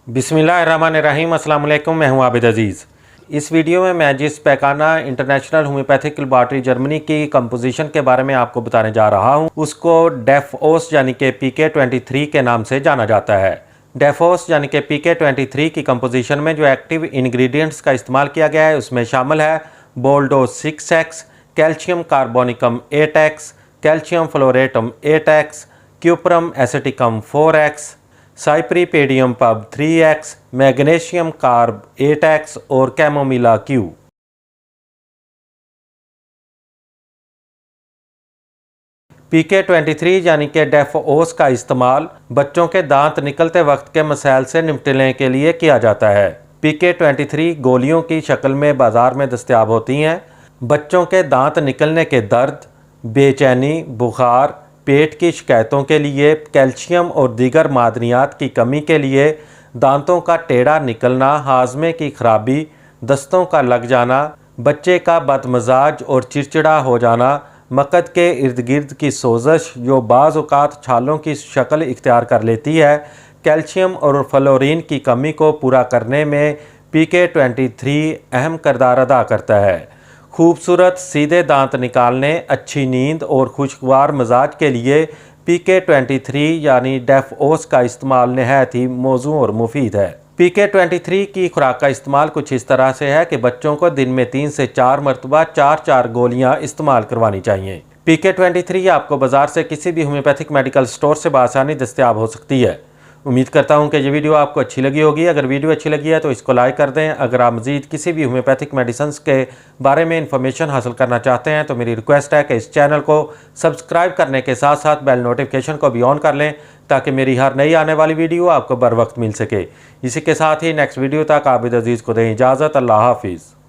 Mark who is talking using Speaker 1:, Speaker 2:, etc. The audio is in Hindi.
Speaker 1: बिस्मिल्लाहिर्रहमानिर्रहीम। अस्सलाम वालेकुम। मैं हूं आबिद अजीज़। इस वीडियो में मैं जिस पैखाना इंटरनेशनल होम्योपैथिक लेबॉरेटरी जर्मनी की कंपोजिशन के बारे में आपको बताने जा रहा हूं, उसको डेफओस यानी कि PK23 के नाम से जाना जाता है। डेफओस यानी कि PK23 की कंपोजिशन में जो एक्टिव इंग्रेडिएंट्स का इस्तेमाल किया गया है उसमें शामिल है boldo 6x, calcium carbonicum 8x, calcium fluoratum 8x, cuprum aceticum 4x, cypripedium pub 3x, magnesium carb 8x और कैमोमिला क्यू। PK23 यानी कि डेफओस का इस्तेमाल बच्चों के दांत निकलते वक्त के मसाइल से निपटने के लिए किया जाता है। PK23 गोलियों की शक्ल में बाजार में दस्तयाब होती हैं। बच्चों के दांत निकलने के दर्द, बेचैनी, बुखार, पेट की शिकायतों के लिए, कैल्शियम और दीगर मादनियात की कमी के लिए, दांतों का टेढ़ा निकलना, हाजमे की खराबी, दस्तों का लग जाना, बच्चे का बदमजाज और चिड़चिड़ा हो जाना, मकद के इर्द गिर्द की सोजश जो बाज़ औक़ात छालों की शक्ल इख्तियार कर लेती है, कैल्शियम और फ्लोरीन की कमी को पूरा करने में PK23 अहम किरदार अदा करता है। खूबसूरत सीधे दांत निकालने, अच्छी नींद और खुशगवार मिजाज के लिए PK23 यानी डेफओस का इस्तेमाल नहायत ही मौजू और मुफीद है। PK23 की खुराक का इस्तेमाल कुछ इस तरह से है कि बच्चों को दिन में 3 से 4 मरतबा 4 गोलियां इस्तेमाल करवानी चाहिए। PK23 आपको बाजार से किसी भी होम्योपैथिक मेडिकल स्टोर से बआसानी दस्तयाब हो सकती है। उम्मीद करता हूं कि ये वीडियो आपको अच्छी लगी होगी। अगर वीडियो अच्छी लगी है तो इसको लाइक कर दें। अगर आप मज़ीद किसी भी होम्योपैथिक मेडिसिन के बारे में इंफॉर्मेशन हासिल करना चाहते हैं तो मेरी रिक्वेस्ट है कि इस चैनल को सब्सक्राइब करने के साथ साथ बेल नोटिफिकेशन को भी ऑन कर लें ताकि मेरी हर नई आने वाली वीडियो आपको बर वक्त मिल सके। इसी के साथ ही नेक्स्ट वीडियो तक आबिद अजीज़ को दें इजाज़त। अल्लाह हाफिज़।